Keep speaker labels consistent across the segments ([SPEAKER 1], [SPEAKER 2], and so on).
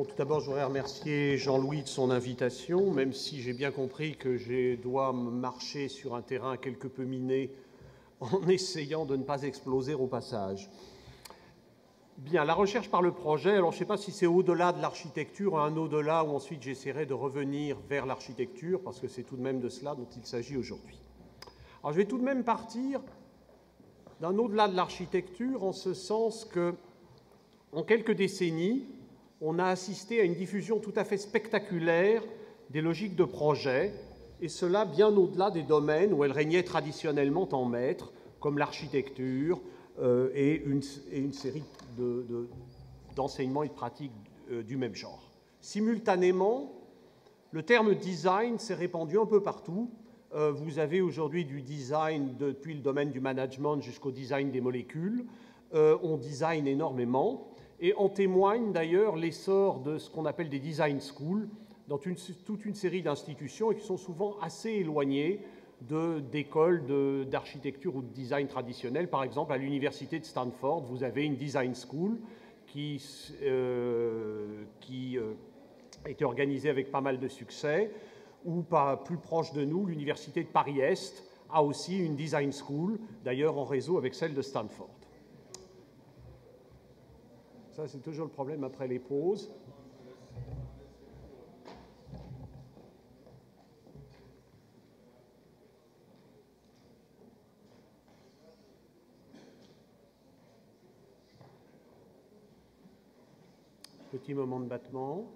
[SPEAKER 1] tout d'abord, je voudrais remercier Jean-Louis de son invitation, même si j'ai bien compris que je dois marcher sur un terrain quelque peu miné en essayant de ne pas exploser au passage. Bien, la recherche par le projet, alors je ne sais pas si c'est au-delà de l'architecture, un au-delà, où ensuite j'essaierai de revenir vers l'architecture, parce que c'est tout de même de cela dont il s'agit aujourd'hui. Alors je vais tout de même partir d'un au-delà de l'architecture, en ce sens que, en quelques décennies, on a assisté à une diffusion tout à fait spectaculaire des logiques de projet, et cela bien au-delà des domaines où elles régnaient traditionnellement en maître, comme l'architecture et une série d'enseignements et de pratiques du même genre. Simultanément, le terme design s'est répandu un peu partout. Vous avez aujourd'hui du design depuis le domaine du management jusqu'au design des molécules. On design énormément. Et en témoigne d'ailleurs l'essor de ce qu'on appelle des design schools dans toute une série d'institutions et qui sont souvent assez éloignées d'écoles d'architecture ou de design traditionnel. Par exemple, à l'université de Stanford, vous avez une design school qui a été organisée avec pas mal de succès, ou pas plus proche de nous, l'université de Paris-Est a aussi une design school, d'ailleurs en réseau avec celle de Stanford. Ça, c'est toujours le problème après les pauses. Petit moment de battement.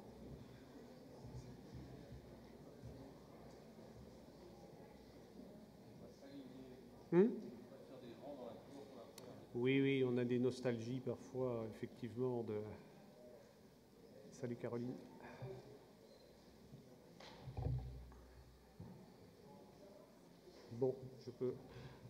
[SPEAKER 1] Oui, on a des nostalgies parfois, effectivement, de... Salut Caroline. Bon, je peux...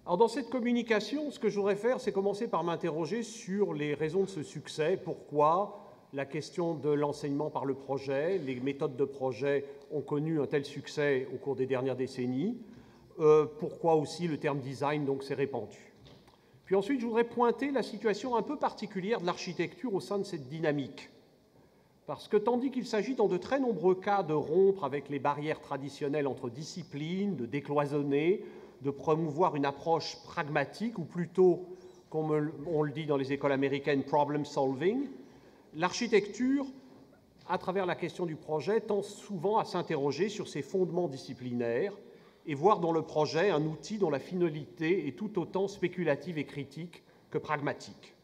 [SPEAKER 1] Alors, dans cette communication, ce que je voudrais faire, c'est commencer par m'interroger sur les raisons de ce succès. Pourquoi la question de l'enseignement par le projet, les méthodes de projet ont connu un tel succès au cours des dernières décennies. Pourquoi aussi le terme design donc s'est répandu. Puis ensuite, je voudrais pointer la situation un peu particulière de l'architecture au sein de cette dynamique. Parce que tandis qu'il s'agit dans de très nombreux cas de rompre avec les barrières traditionnelles entre disciplines, de décloisonner, de promouvoir une approche pragmatique, ou plutôt, comme on le dit dans les écoles américaines, problem solving, l'architecture, à travers la question du projet, tend souvent à s'interroger sur ses fondements disciplinaires et voir dans le projet un outil dont la finalité est tout autant spéculative et critique que pragmatique.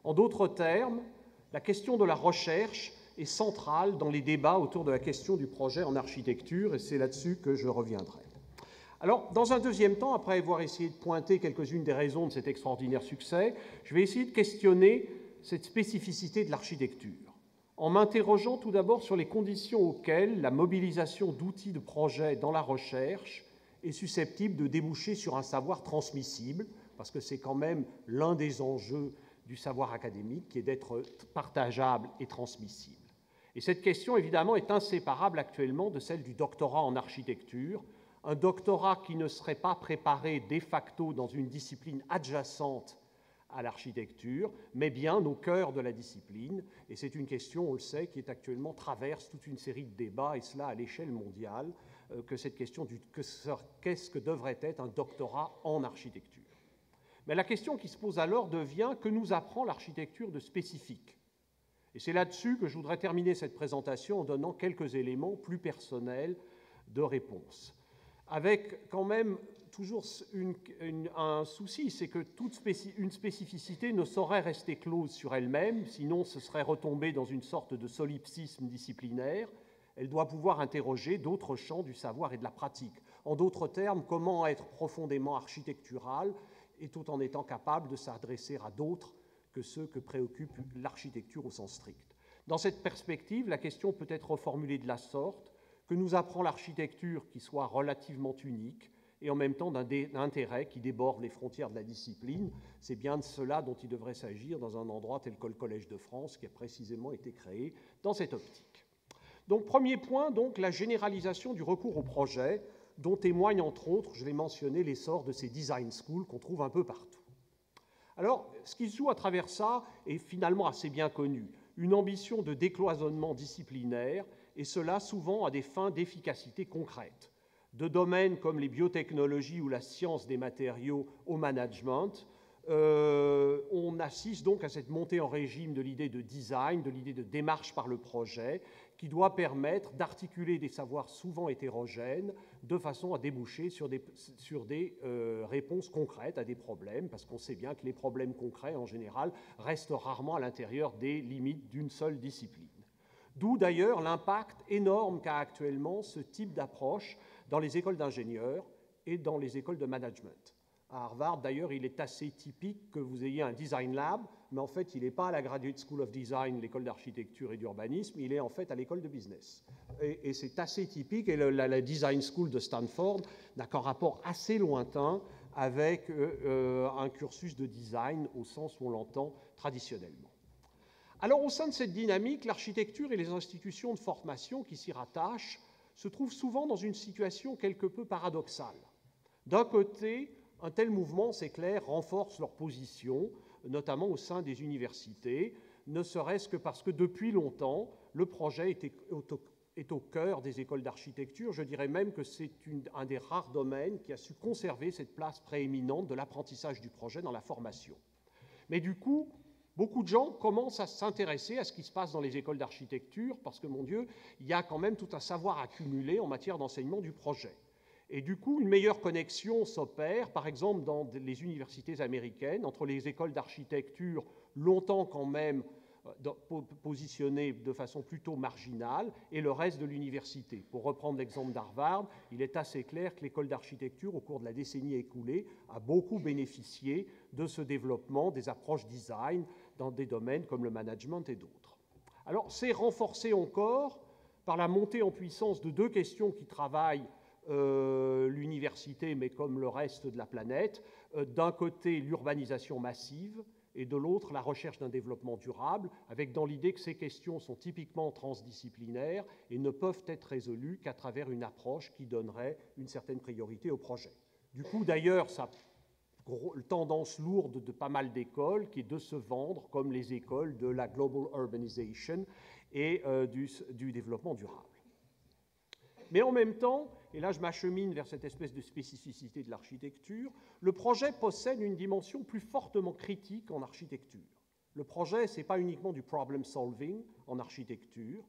[SPEAKER 1] En d'autres termes, la question de la recherche est centrale dans les débats autour de la question du projet en architecture, et c'est là-dessus que je reviendrai. Alors, dans un deuxième temps, après avoir essayé de pointer quelques-unes des raisons de cet extraordinaire succès, je vais essayer de questionner cette spécificité de l'architecture, en m'interrogeant tout d'abord sur les conditions auxquelles la mobilisation d'outils de projet dans la recherche est susceptible de déboucher sur un savoir transmissible, parce que c'est quand même l'un des enjeux du savoir académique, qui est d'être partageable et transmissible. Et cette question, évidemment, est inséparable actuellement de celle du doctorat en architecture, un doctorat qui ne serait pas préparé de facto dans une discipline adjacente à l'architecture, mais bien au cœur de la discipline. Et c'est une question, on le sait, qui est actuellement traverse toute une série de débats, et cela à l'échelle mondiale, que cette question du qu'est-ce que devrait être un doctorat en architecture. Mais la question qui se pose alors devient que nous apprend l'architecture de spécifique. Et c'est là-dessus que je voudrais terminer cette présentation en donnant quelques éléments plus personnels de réponse. Avec quand même toujours un souci, c'est que une spécificité ne saurait rester close sur elle-même, sinon ce serait retomber dans une sorte de solipsisme disciplinaire. Elle doit pouvoir interroger d'autres champs du savoir et de la pratique. En d'autres termes, comment être profondément architectural et tout en étant capable de s'adresser à d'autres que ceux que préoccupe l'architecture au sens strict. Dans cette perspective, la question peut être reformulée de la sorte: que nous apprend l'architecture qui soit relativement unique et en même temps d'un intérêt qui déborde les frontières de la discipline. C'est bien de cela dont il devrait s'agir dans un endroit tel que le Collège de France, qui a précisément été créé dans cette optique. Donc, premier point, donc, la généralisation du recours au projet, dont témoigne entre autres, je l'ai mentionné, l'essor de ces design schools qu'on trouve un peu partout. Alors, ce qui se joue à travers ça est finalement assez bien connu. une ambition de décloisonnement disciplinaire, et cela souvent à des fins d'efficacité concrète. De domaines comme les biotechnologies ou la science des matériaux au management, on assiste donc à cette montée en régime de l'idée de design, de l'idée de démarche par le projet, qui doit permettre d'articuler des savoirs souvent hétérogènes de façon à déboucher sur des réponses concrètes à des problèmes, parce qu'on sait bien que les problèmes concrets, en général, restent rarement à l'intérieur des limites d'une seule discipline. D'où d'ailleurs l'impact énorme qu'a actuellement ce type d'approche dans les écoles d'ingénieurs et dans les écoles de management. À Harvard, d'ailleurs, il est assez typique que vous ayez un design lab, mais en fait, il n'est pas à la Graduate School of Design, l'école d'architecture et d'urbanisme, il est en fait à l'école de business. Et c'est assez typique, et la Design School de Stanford n'a qu'un rapport assez lointain avec un cursus de design au sens où on l'entend traditionnellement. Alors, au sein de cette dynamique, l'architecture et les institutions de formation qui s'y rattachent se trouvent souvent dans une situation quelque peu paradoxale. D'un côté, un tel mouvement, c'est clair, renforce leur position, notamment au sein des universités, ne serait-ce que parce que depuis longtemps, le projet est au cœur des écoles d'architecture. Je dirais même que c'est un des rares domaines qui a su conserver cette place prééminente de l'apprentissage du projet dans la formation. Mais du coup, beaucoup de gens commencent à s'intéresser à ce qui se passe dans les écoles d'architecture parce que, mon Dieu, il y a quand même tout un savoir accumulé en matière d'enseignement du projet. Et du coup, une meilleure connexion s'opère, par exemple dans les universités américaines, entre les écoles d'architecture, longtemps quand même positionnées de façon plutôt marginale, et le reste de l'université. Pour reprendre l'exemple d'Harvard, il est assez clair que l'école d'architecture, au cours de la décennie écoulée, a beaucoup bénéficié de ce développement des approches design dans des domaines comme le management et d'autres. Alors, c'est renforcé encore par la montée en puissance de deux questions qui travaillent l'université, mais comme le reste de la planète, d'un côté l'urbanisation massive et de l'autre la recherche d'un développement durable, avec dans l'idée que ces questions sont typiquement transdisciplinaires et ne peuvent être résolues qu'à travers une approche qui donnerait une certaine priorité au projet. Du coup, d'ailleurs, ça tendance lourde de pas mal d'écoles qui est de se vendre comme les écoles de la global urbanization et du développement durable. Mais en même temps, et là je m'achemine vers cette espèce de spécificité de l'architecture, le projet possède une dimension plus fortement critique en architecture. Le projet, ce n'est pas uniquement du problem solving en architecture,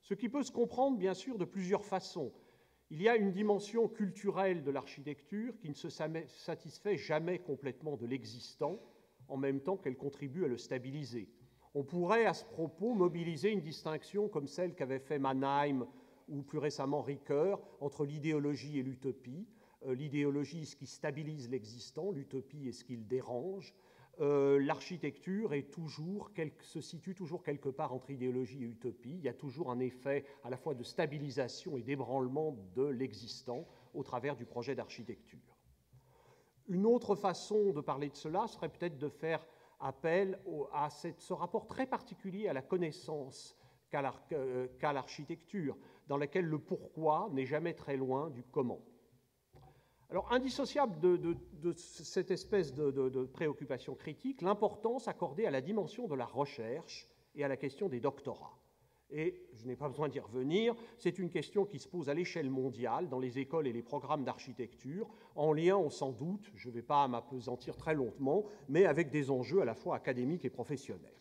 [SPEAKER 1] ce qui peut se comprendre bien sûr de plusieurs façons. Il y a une dimension culturelle de l'architecture qui ne se satisfait jamais complètement de l'existant, en même temps qu'elle contribue à le stabiliser. On pourrait à ce propos mobiliser une distinction comme celle qu'avait fait Mannheim ou plus récemment Ricoeur, entre l'idéologie et l'utopie. L'idéologie est ce qui stabilise l'existant, l'utopie est ce qui le dérange. L'architecture se situe toujours quelque part entre idéologie et utopie. Il y a toujours un effet à la fois de stabilisation et d'ébranlement de l'existant au travers du projet d'architecture. Une autre façon de parler de cela serait peut-être de faire appel à ce rapport très particulier à la connaissance qu'à l'architecture, dans laquelle le pourquoi n'est jamais très loin du comment. Alors, indissociable de cette espèce de préoccupation critique, l'importance accordée à la dimension de la recherche et à la question des doctorats. Et je n'ai pas besoin d'y revenir, c'est une question qui se pose à l'échelle mondiale dans les écoles et les programmes d'architecture, en lien, on s'en doute, je ne vais pas m'appesantir très longuement, mais avec des enjeux à la fois académiques et professionnels.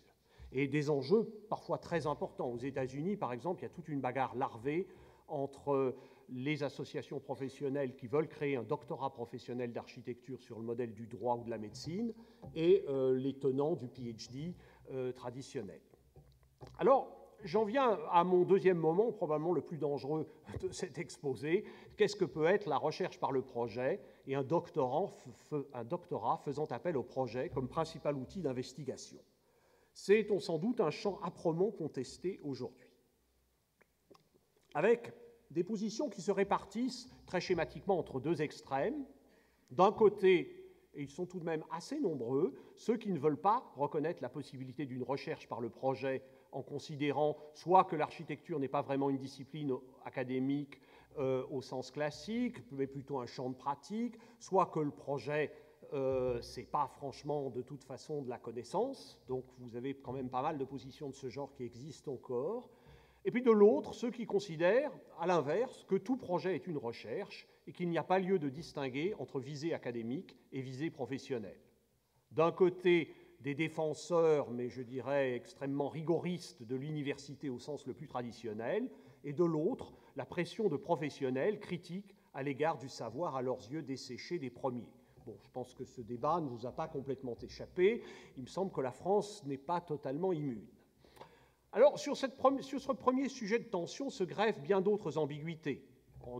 [SPEAKER 1] Et des enjeux parfois très importants. Aux États-Unis, par exemple, il y a toute une bagarre larvée entre les associations professionnelles qui veulent créer un doctorat professionnel d'architecture sur le modèle du droit ou de la médecine et les tenants du PhD traditionnel. Alors, j'en viens à mon deuxième moment, probablement le plus dangereux de cet exposé. Qu'est-ce que peut être la recherche par le projet et un doctorat faisant appel au projet comme principal outil d'investigation? C'est sans doute un champ âprement contesté aujourd'hui, avec des positions qui se répartissent très schématiquement entre deux extrêmes. D'un côté, et ils sont tout de même assez nombreux, ceux qui ne veulent pas reconnaître la possibilité d'une recherche par le projet en considérant soit que l'architecture n'est pas vraiment une discipline académique au sens classique, mais plutôt un champ de pratique, soit que le projet Ce n'est pas franchement de toute façon de la connaissance, donc vous avez quand même pas mal de positions de ce genre qui existent encore. Et puis de l'autre, ceux qui considèrent, à l'inverse, que tout projet est une recherche et qu'il n'y a pas lieu de distinguer entre visée académique et visée professionnelle. D'un côté, des défenseurs, mais je dirais extrêmement rigoristes de l'université au sens le plus traditionnel, et de l'autre, la pression de professionnels critiques à l'égard du savoir à leurs yeux desséché des premiers. Bon, je pense que ce débat ne vous a pas complètement échappé. Il me semble que la France n'est pas totalement immune. Alors, sur ce premier sujet de tension se greffent bien d'autres ambiguïtés,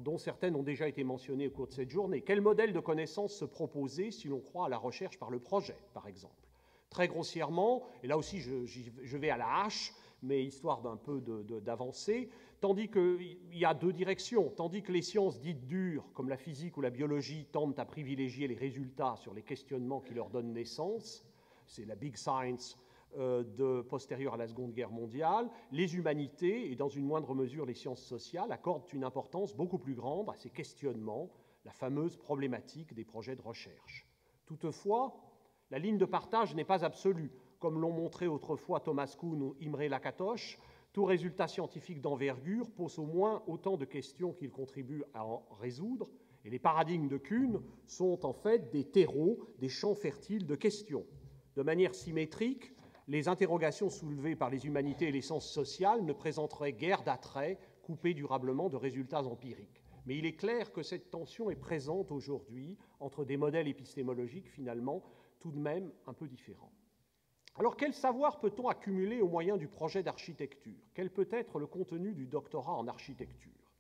[SPEAKER 1] dont certaines ont déjà été mentionnées au cours de cette journée. Quel modèle de connaissance se proposer si l'on croit à la recherche par le projet, par exemple? Très grossièrement, et là aussi je vais à la hache, mais histoire d'un peu d'avancer, tandis qu'il y a deux directions. Tandis que les sciences dites dures, comme la physique ou la biologie, tendent à privilégier les résultats sur les questionnements qui leur donnent naissance, c'est la big science postérieure à la Seconde Guerre mondiale, les humanités, et dans une moindre mesure les sciences sociales, accordent une importance beaucoup plus grande à ces questionnements, la fameuse problématique des projets de recherche. Toutefois, la ligne de partage n'est pas absolue. Comme l'ont montré autrefois Thomas Kuhn ou Imre Lakatos, tout résultat scientifique d'envergure pose au moins autant de questions qu'il contribue à en résoudre, et les paradigmes de Kuhn sont en fait des terreaux, des champs fertiles de questions. De manière symétrique, les interrogations soulevées par les humanités et les sciences sociales ne présenteraient guère d'attrait coupé durablement de résultats empiriques. Mais il est clair que cette tension est présente aujourd'hui entre des modèles épistémologiques finalement tout de même un peu différents. Alors, quel savoir peut-on accumuler au moyen du projet d'architecture? Quel peut être le contenu du doctorat en architecture?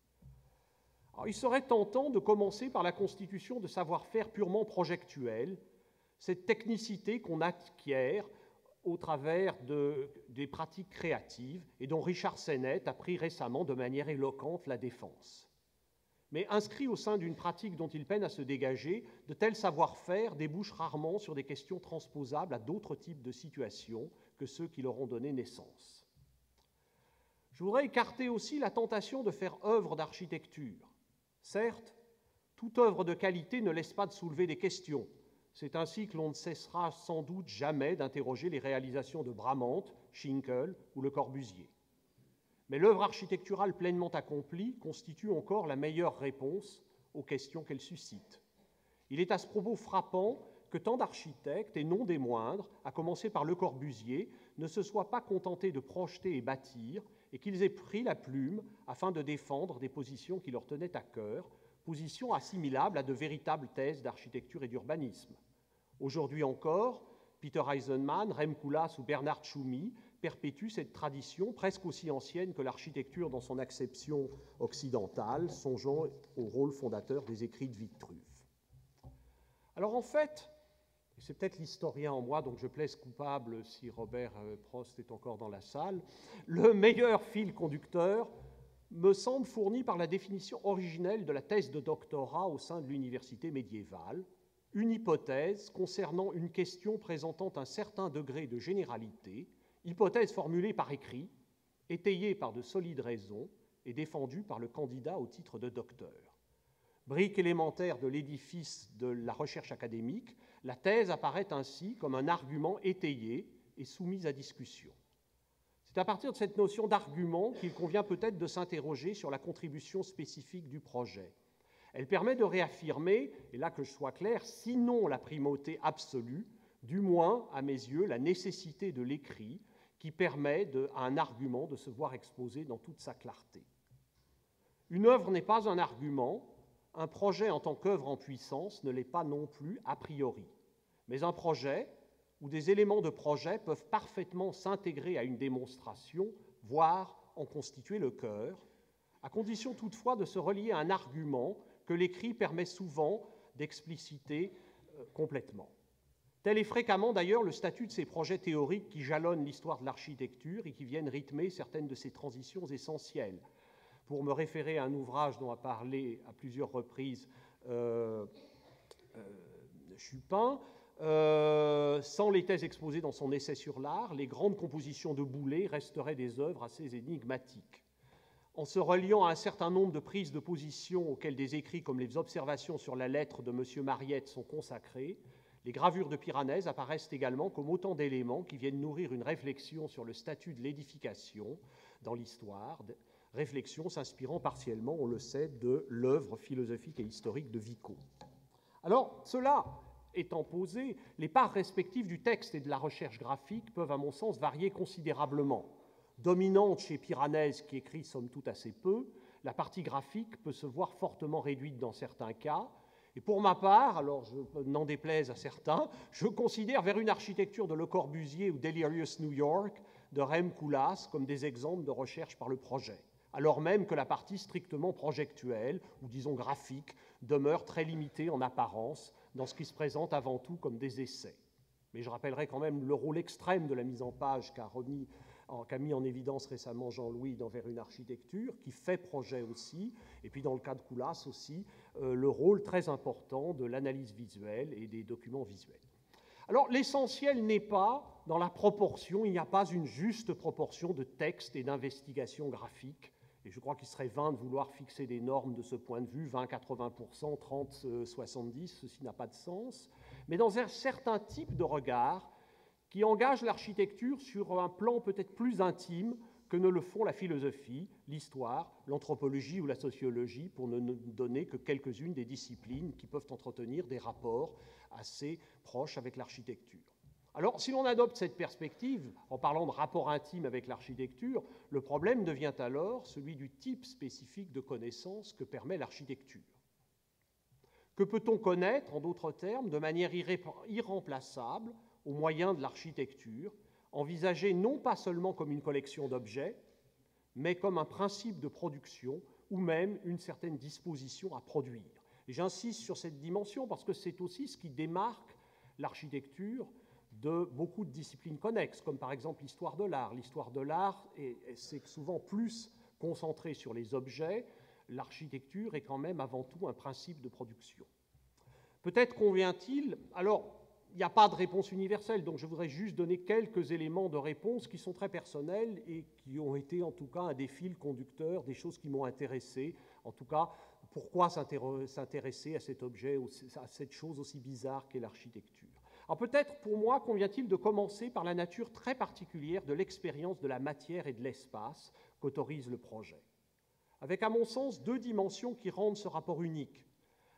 [SPEAKER 1] Alors, il serait tentant de commencer par la constitution de savoir-faire purement projectuels, cette technicité qu'on acquiert au travers des pratiques créatives et dont Richard Sennett a pris récemment de manière éloquente la défense. Mais inscrits au sein d'une pratique dont il peine à se dégager, de tels savoir-faire débouchent rarement sur des questions transposables à d'autres types de situations que ceux qui leur ont donné naissance. Je voudrais écarter aussi la tentation de faire œuvre d'architecture. Certes, toute œuvre de qualité ne laisse pas de soulever des questions. C'est ainsi que l'on ne cessera sans doute jamais d'interroger les réalisations de Bramante, Schinkel ou Le Corbusier. Mais l'œuvre architecturale pleinement accomplie constitue encore la meilleure réponse aux questions qu'elle suscite. Il est à ce propos frappant que tant d'architectes, et non des moindres, à commencer par Le Corbusier, ne se soient pas contentés de projeter et bâtir, et qu'ils aient pris la plume afin de défendre des positions qui leur tenaient à cœur, positions assimilables à de véritables thèses d'architecture et d'urbanisme. Aujourd'hui encore, Peter Eisenman, Rem Koolhaas ou Bernard Tschumi perpétuent cette tradition presque aussi ancienne que l'architecture dans son acception occidentale, songeant au rôle fondateur des écrits de Vitruve. Alors en fait, c'est peut-être l'historien en moi, donc je plaise coupable si Robert Prost est encore dans la salle, le meilleur fil conducteur me semble fourni par la définition originelle de la thèse de doctorat au sein de l'université médiévale, une hypothèse concernant une question présentant un certain degré de généralité, hypothèse formulée par écrit, étayée par de solides raisons et défendue par le candidat au titre de docteur. Brique élémentaire de l'édifice de la recherche académique, la thèse apparaît ainsi comme un argument étayé et soumis à discussion. C'est à partir de cette notion d'argument qu'il convient peut-être de s'interroger sur la contribution spécifique du projet. Elle permet de réaffirmer, et là que je sois clair, sinon la primauté absolue, du moins, à mes yeux, la nécessité de l'écrit qui permet à un argument de se voir exposé dans toute sa clarté. Une œuvre n'est pas un argument, un projet en tant qu'œuvre en puissance ne l'est pas non plus a priori. Mais un projet ou des éléments de projet peuvent parfaitement s'intégrer à une démonstration, voire en constituer le cœur, à condition toutefois de se relier à un argument que l'écrit permet souvent d'expliciter complètement. Tel est fréquemment d'ailleurs le statut de ces projets théoriques qui jalonnent l'histoire de l'architecture et qui viennent rythmer certaines de ces transitions essentielles. Pour me référer à un ouvrage dont a parlé à plusieurs reprises Chupin, sans les thèses exposées dans son essai sur l'art, les grandes compositions de Boulez resteraient des œuvres assez énigmatiques. En se reliant à un certain nombre de prises de position auxquelles des écrits comme les observations sur la lettre de M. Mariette sont consacrés, Les gravures de Piranèse apparaissent également comme autant d'éléments qui viennent nourrir une réflexion sur le statut de l'édification dans l'histoire, réflexion s'inspirant partiellement, on le sait, de l'œuvre philosophique et historique de Vico. Alors, cela étant posé, les parts respectives du texte et de la recherche graphique peuvent, à mon sens, varier considérablement. Dominante chez Piranèse, qui écrit somme toute assez peu, la partie graphique peut se voir fortement réduite dans certains cas. Et pour ma part, alors je n'en déplaise à certains, je considère vers une architecture de Le Corbusier ou Delirious New York de Rem Koolhaas comme des exemples de recherche par le projet, alors même que la partie strictement projectuelle, ou disons graphique, demeure très limitée en apparence dans ce qui se présente avant tout comme des essais. Mais je rappellerai quand même le rôle extrême de la mise en page qu'a mis en évidence récemment Jean-Louis dans Vers une architecture, qui fait projet aussi, et puis dans le cas de Koolhaas aussi, le rôle très important de l'analyse visuelle et des documents visuels. Alors l'essentiel n'est pas dans la proportion, il n'y a pas une juste proportion de texte et d'investigation graphique, et je crois qu'il serait vain de vouloir fixer des normes de ce point de vue, 20-80%, 30-70%, ceci n'a pas de sens, mais dans un certain type de regard qui engage l'architecture sur un plan peut-être plus intime que ne le font la philosophie, l'histoire, l'anthropologie ou la sociologie, pour ne donner que quelques-unes des disciplines qui peuvent entretenir des rapports assez proches avec l'architecture. Alors, si l'on adopte cette perspective, en parlant de rapport intime avec l'architecture, le problème devient alors celui du type spécifique de connaissance que permet l'architecture. Que peut-on connaître, en d'autres termes, de manière irremplaçable au moyen de l'architecture, envisagée non pas seulement comme une collection d'objets, mais comme un principe de production ou même une certaine disposition à produire. Et j'insiste sur cette dimension parce que c'est aussi ce qui démarque l'architecture de beaucoup de disciplines connexes, comme par exemple l'histoire de l'art. L'histoire de l'art, c'est souvent plus concentré sur les objets. L'architecture est quand même avant tout un principe de production. Peut-être convient-il, alors il n'y a pas de réponse universelle, donc je voudrais juste donner quelques éléments de réponse qui sont très personnels et qui ont été en tout cas un des fils conducteurs, des choses qui m'ont intéressé. En tout cas, pourquoi s'intéresser à cet objet, à cette chose aussi bizarre qu'est l'architecture? Alors peut-être pour moi convient-il de commencer par la nature très particulière de l'expérience de la matière et de l'espace qu'autorise le projet, avec à mon sens deux dimensions qui rendent ce rapport unique.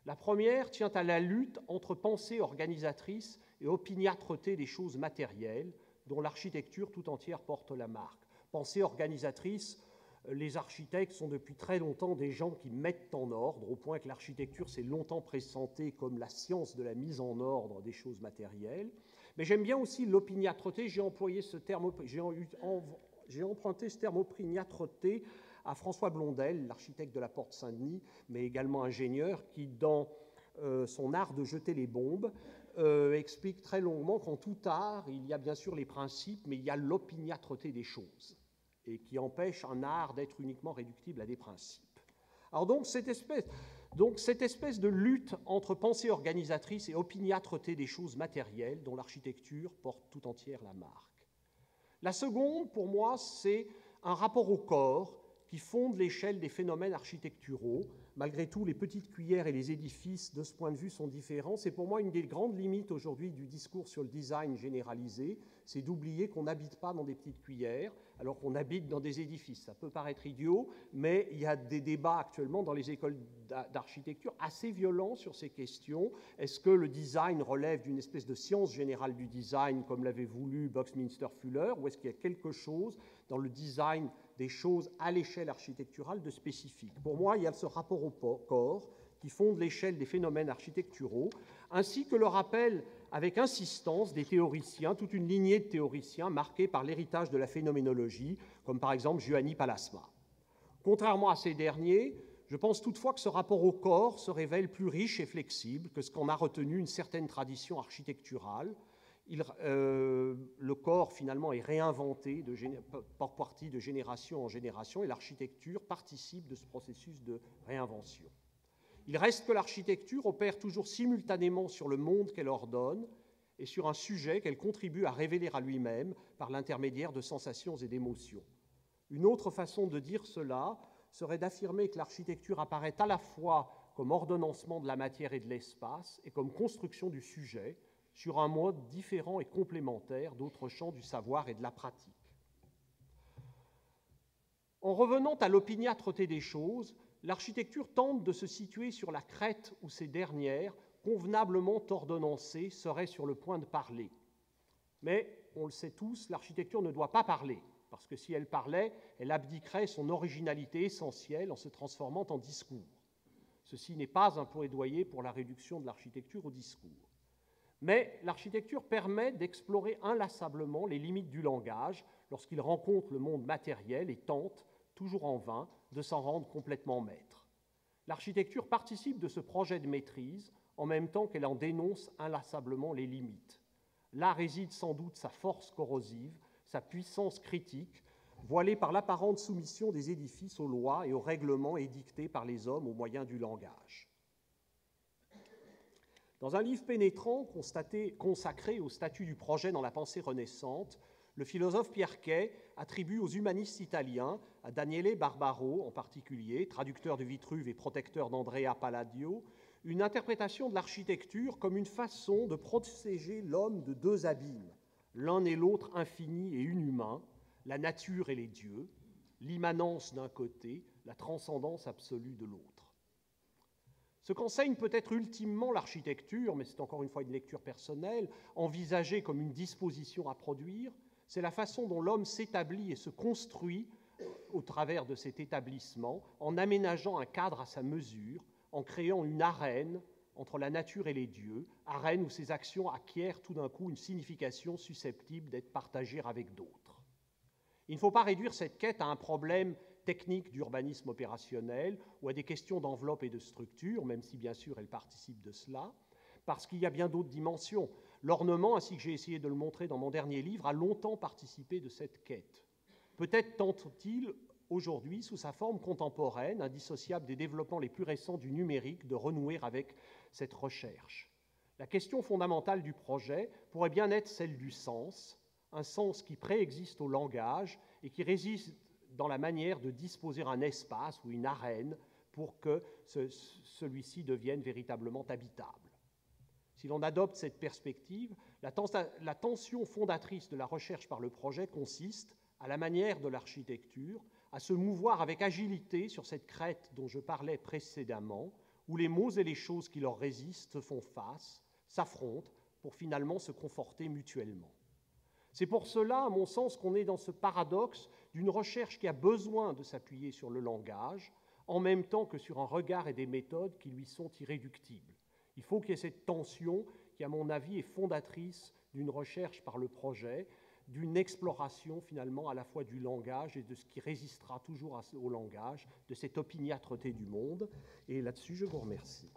[SPEAKER 1] La première tient à la lutte entre pensée organisatrice et opiniâtreté des choses matérielles, dont l'architecture tout entière porte la marque. Pensée organisatrice, les architectes sont depuis très longtemps des gens qui mettent en ordre, au point que l'architecture s'est longtemps présentée comme la science de la mise en ordre des choses matérielles. Mais j'aime bien aussi l'opiniâtreté, j'ai emprunté ce terme opiniâtreté à François Blondel, l'architecte de la Porte Saint-Denis, mais également ingénieur, qui, dans son art de jeter les bombes, explique très longuement qu'en tout art, il y a bien sûr les principes, mais il y a l'opiniâtreté des choses, et qui empêche un art d'être uniquement réductible à des principes. Alors donc, cette espèce de lutte entre pensée organisatrice et opiniâtreté des choses matérielles, dont l'architecture porte tout entière la marque. La seconde, pour moi, c'est un rapport au corps qui fonde l'échelle des phénomènes architecturaux. Malgré tout, les petites cuillères et les édifices, de ce point de vue, sont différents. C'est pour moi une des grandes limites aujourd'hui du discours sur le design généralisé, c'est d'oublier qu'on n'habite pas dans des petites cuillères, alors qu'on habite dans des édifices. Ça peut paraître idiot, mais il y a des débats actuellement dans les écoles d'architecture assez violents sur ces questions. Est-ce que le design relève d'une espèce de science générale du design, comme l'avait voulu Buckminster-Fuller, ou est-ce qu'il y a quelque chose dans le design des choses à l'échelle architecturale de spécifique? Pour moi, il y a ce rapport au corps qui fonde l'échelle des phénomènes architecturaux, ainsi que le rappel avec insistance des théoriciens, toute une lignée de théoriciens marqués par l'héritage de la phénoménologie, comme par exemple Giovanni Pallasma. Contrairement à ces derniers, je pense toutefois que ce rapport au corps se révèle plus riche et flexible que ce qu'en a retenu une certaine tradition architecturale. Le corps, finalement, est réinventé par partie de génération en génération, et l'architecture participe de ce processus de réinvention. Il reste que l'architecture opère toujours simultanément sur le monde qu'elle ordonne et sur un sujet qu'elle contribue à révéler à lui-même par l'intermédiaire de sensations et d'émotions. Une autre façon de dire cela serait d'affirmer que l'architecture apparaît à la fois comme ordonnancement de la matière et de l'espace et comme construction du sujet, sur un mode différent et complémentaire d'autres champs du savoir et de la pratique. En revenant à l'opiniâtreté des choses, l'architecture tente de se situer sur la crête où ces dernières, convenablement ordonnancées, seraient sur le point de parler. Mais, on le sait tous, l'architecture ne doit pas parler, parce que si elle parlait, elle abdiquerait son originalité essentielle en se transformant en discours. Ceci n'est pas un plaidoyer pour la réduction de l'architecture au discours. Mais l'architecture permet d'explorer inlassablement les limites du langage lorsqu'il rencontre le monde matériel et tente, toujours en vain, de s'en rendre complètement maître. L'architecture participe de ce projet de maîtrise en même temps qu'elle en dénonce inlassablement les limites. Là réside sans doute sa force corrosive, sa puissance critique, voilée par l'apparente soumission des édifices aux lois et aux règlements édictés par les hommes au moyen du langage. Dans un livre pénétrant consacré au statut du projet dans la pensée renaissante, le philosophe Pierre Quay attribue aux humanistes italiens, à Daniele Barbaro en particulier, traducteur de Vitruve et protecteur d'Andrea Palladio, une interprétation de l'architecture comme une façon de protéger l'homme de deux abîmes, l'un et l'autre infinis et inhumains, la nature et les dieux, l'immanence d'un côté, la transcendance absolue de l'autre. Ce qu'enseigne peut-être ultimement l'architecture, mais c'est encore une fois une lecture personnelle, envisagée comme une disposition à produire, c'est la façon dont l'homme s'établit et se construit au travers de cet établissement, en aménageant un cadre à sa mesure, en créant une arène entre la nature et les dieux, arène où ses actions acquièrent tout d'un coup une signification susceptible d'être partagée avec d'autres. Il ne faut pas réduire cette quête à un problème technique d'urbanisme opérationnel ou à des questions d'enveloppe et de structure, même si bien sûr elle participe de cela, parce qu'il y a bien d'autres dimensions. L'ornement, ainsi que j'ai essayé de le montrer dans mon dernier livre, a longtemps participé de cette quête. Peut-être tente-t-il aujourd'hui, sous sa forme contemporaine, indissociable des développements les plus récents du numérique, de renouer avec cette recherche. La question fondamentale du projet pourrait bien être celle du sens, un sens qui préexiste au langage et qui réside dans la manière de disposer un espace ou une arène pour que celui-ci devienne véritablement habitable. Si l'on adopte cette perspective, la tension fondatrice de la recherche par le projet consiste, à la manière de l'architecture, à se mouvoir avec agilité sur cette crête dont je parlais précédemment, où les mots et les choses qui leur résistent se font face, s'affrontent, pour finalement se conforter mutuellement. C'est pour cela, à mon sens, qu'on est dans ce paradoxe d'une recherche qui a besoin de s'appuyer sur le langage, en même temps que sur un regard et des méthodes qui lui sont irréductibles. Il faut qu'il y ait cette tension qui, à mon avis, est fondatrice d'une recherche par le projet, d'une exploration finalement à la fois du langage et de ce qui résistera toujours au langage, de cette opiniâtreté du monde. Et là-dessus, je vous remercie.